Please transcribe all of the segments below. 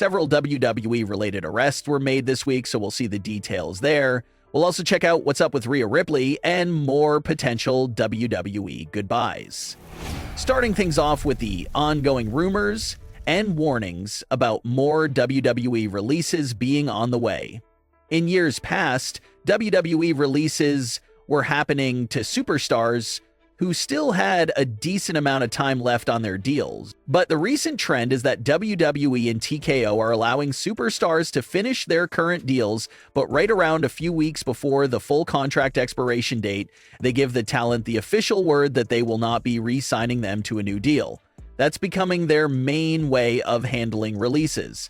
Several WWE-related arrests were made this week, so we'll see the details there. We'll also check out what's up with Rhea Ripley and more potential WWE goodbyes. Starting things off with the ongoing rumors and warnings about more WWE releases being on the way. In years past, WWE releases were happening to superstars who still had a decent amount of time left on their deals. But the recent trend is that WWE and TKO are allowing superstars to finish their current deals, but right around a few weeks before the full contract expiration date, they give the talent the official word that they will not be re-signing them to a new deal. That's becoming their main way of handling releases.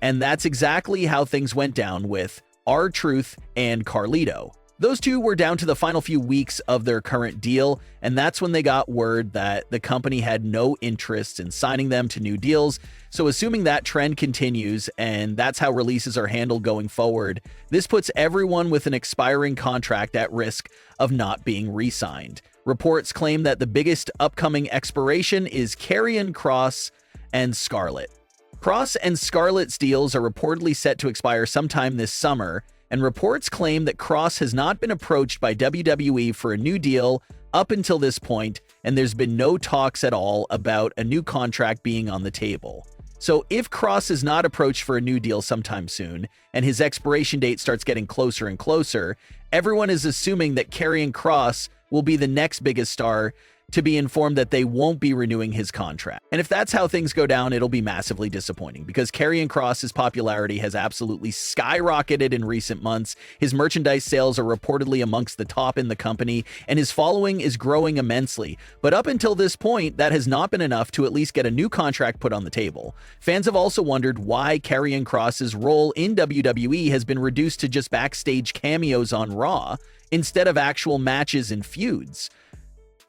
And that's exactly how things went down with R-Truth and Carlito. Those two were down to the final few weeks of their current deal, and that's when they got word that the company had no interest in signing them to new deals. So assuming that trend continues, and that's how releases are handled going forward, this puts everyone with an expiring contract at risk of not being re-signed. Reports claim that the biggest upcoming expiration is Karrion Kross and Scarlett. Kross and Scarlett's deals are reportedly set to expire sometime this summer, and reports claim that Kross has not been approached by WWE for a new deal up until this point, and there's been no talks at all about a new contract being on the table. So if Kross is not approached for a new deal sometime soon, and his expiration date starts getting closer and closer, everyone is assuming that Karrion Kross will be the next biggest star to be informed that they won't be renewing his contract. And if that's how things go down, it'll be massively disappointing because Karrion Kross's popularity has absolutely skyrocketed in recent months. His merchandise sales are reportedly amongst the top in the company, and his following is growing immensely. But up until this point, that has not been enough to at least get a new contract put on the table. Fans have also wondered why Karrion Kross's role in WWE has been reduced to just backstage cameos on Raw instead of actual matches and feuds.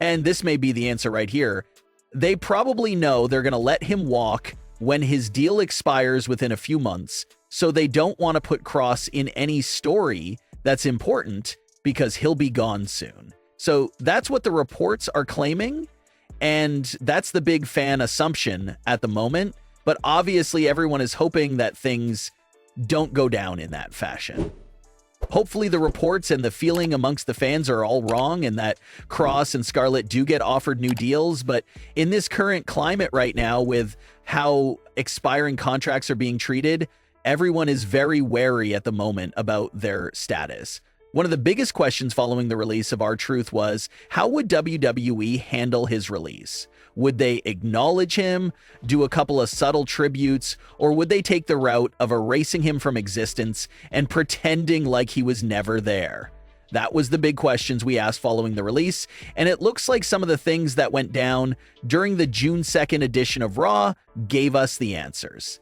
And this may be the answer right here. They probably know they're going to let him walk when his deal expires within a few months, so they don't want to put Kross in any story that's important because he'll be gone soon. So that's what the reports are claiming, and that's the big fan assumption at the moment. But obviously everyone is hoping that things don't go down in that fashion. Hopefully the reports and the feeling amongst the fans are all wrong and that Kross and Scarlett do get offered new deals. But in this current climate right now with how expiring contracts are being treated, everyone is very wary at the moment about their status. One of the biggest questions following the release of R-Truth was, how would WWE handle his release? Would they acknowledge him, do a couple of subtle tributes, or would they take the route of erasing him from existence and pretending like he was never there? That was the big questions we asked following the release, and it looks like some of the things that went down during the June 2nd edition of Raw gave us the answers.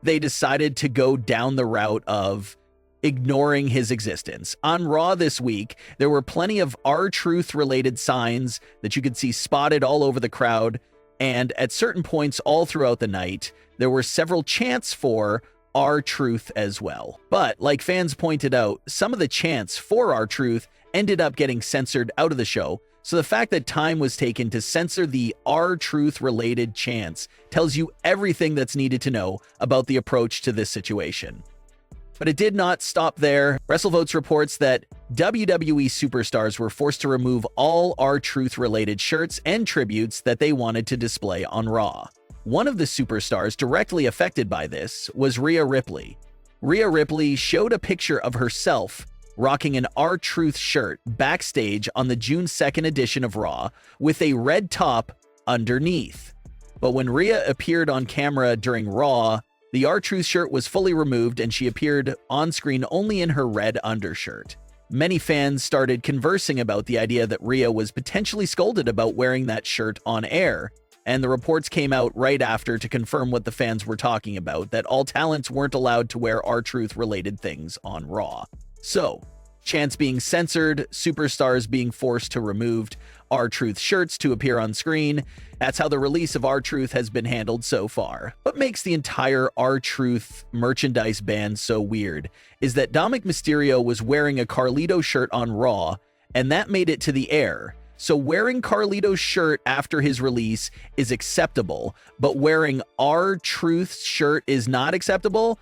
They decided to go down the route of ignoring his existence. On Raw this week, there were plenty of R-Truth related signs that you could see spotted all over the crowd, and at certain points all throughout the night, there were several chants for R-Truth as well. But like fans pointed out, some of the chants for R-Truth ended up getting censored out of the show, so the fact that time was taken to censor the R-Truth related chants tells you everything that's needed to know about the approach to this situation. But it did not stop there. WrestleVotes reports that WWE superstars were forced to remove all R-Truth related shirts and tributes that they wanted to display on Raw. One of the superstars directly affected by this was Rhea Ripley. Rhea Ripley showed a picture of herself rocking an R-Truth shirt backstage on the June 2nd edition of Raw with a red top underneath. But when Rhea appeared on camera during Raw, the R-Truth shirt was fully removed and she appeared on screen only in her red undershirt. Many fans started conversing about the idea that Rhea was potentially scolded about wearing that shirt on air, and the reports came out right after to confirm what the fans were talking about, that all talents weren't allowed to wear R-Truth related things on Raw. So, chants being censored, superstars being forced to remove R-Truth shirts to appear on screen. That's how the release of R-Truth has been handled so far. What makes the entire R-Truth merchandise ban so weird is that Dominik Mysterio was wearing a Carlito shirt on Raw, and that made it to the air. So wearing Carlito's shirt after his release is acceptable, but wearing R-Truth's shirt is not acceptable?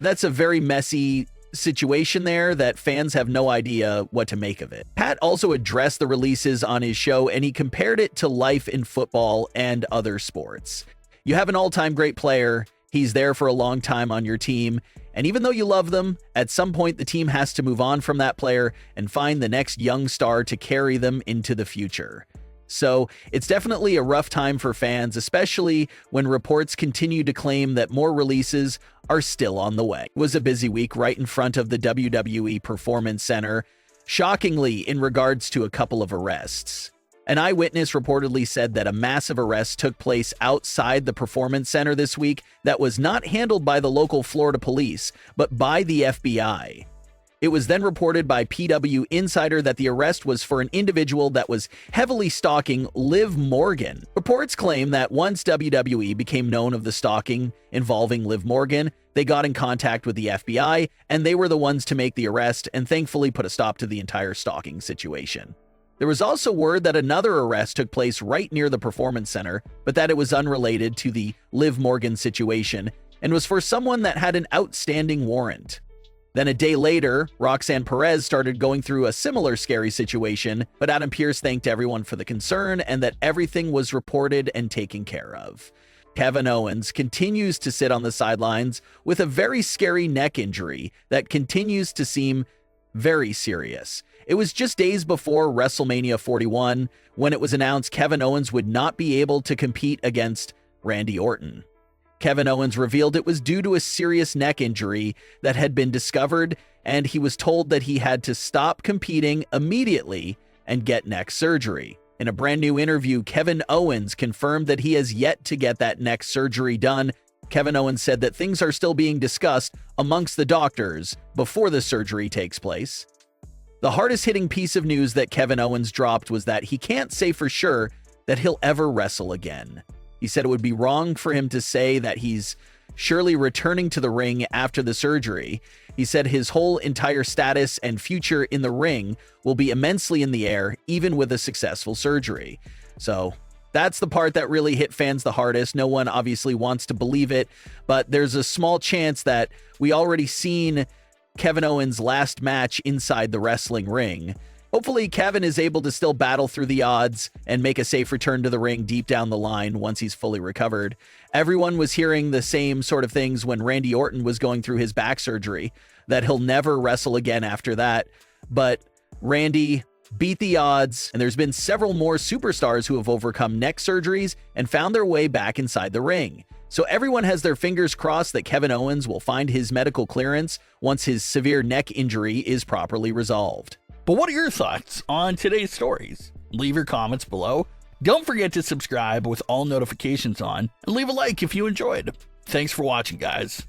That's a very messy situation there that fans have no idea what to make of it. Pat also addressed the releases on his show, and he compared it to life in football and other sports. You have an all-time great player, he's there for a long time on your team, and even though you love them, at some point the team has to move on from that player and find the next young star to carry them into the future. So it's definitely a rough time for fans, especially when reports continue to claim that more releases are still on the way. It was a busy week right in front of the WWE Performance Center, shockingly in regards to a couple of arrests. An eyewitness reportedly said that a massive arrest took place outside the Performance Center this week that was not handled by the local Florida police, but by the FBI. It was then reported by PW Insider that the arrest was for an individual that was heavily stalking Liv Morgan. Reports claim that once WWE became known of the stalking involving Liv Morgan, they got in contact with the FBI, and they were the ones to make the arrest and thankfully put a stop to the entire stalking situation. There was also word that another arrest took place right near the Performance Center, but that it was unrelated to the Liv Morgan situation and was for someone that had an outstanding warrant. Then a day later, Roxanne Perez started going through a similar scary situation, but Adam Pearce thanked everyone for the concern and that everything was reported and taken care of. Kevin Owens continues to sit on the sidelines with a very scary neck injury that continues to seem very serious. It was just days before WrestleMania 41 when it was announced Kevin Owens would not be able to compete against Randy Orton. Kevin Owens revealed it was due to a serious neck injury that had been discovered, and he was told that he had to stop competing immediately and get neck surgery. In a brand new interview, Kevin Owens confirmed that he has yet to get that neck surgery done. Kevin Owens said that things are still being discussed amongst the doctors before the surgery takes place. The hardest hitting piece of news that Kevin Owens dropped was that he can't say for sure that he'll ever wrestle again. He said it would be wrong for him to say that he's surely returning to the ring after the surgery. He said his whole entire status and future in the ring will be immensely in the air, even with a successful surgery. So that's the part that really hit fans the hardest. No one obviously wants to believe it, but there's a small chance that we already seen Kevin Owens' last match inside the wrestling ring. Hopefully, Kevin is able to still battle through the odds and make a safe return to the ring deep down the line once he's fully recovered. Everyone was hearing the same sort of things when Randy Orton was going through his back surgery, that he'll never wrestle again after that. But Randy beat the odds, and there's been several more superstars who have overcome neck surgeries and found their way back inside the ring. So everyone has their fingers crossed that Kevin Owens will find his medical clearance once his severe neck injury is properly resolved. But what are your thoughts on today's stories? Leave your comments below. Don't forget to subscribe with all notifications on, and leave a like if you enjoyed. Thanks for watching, guys.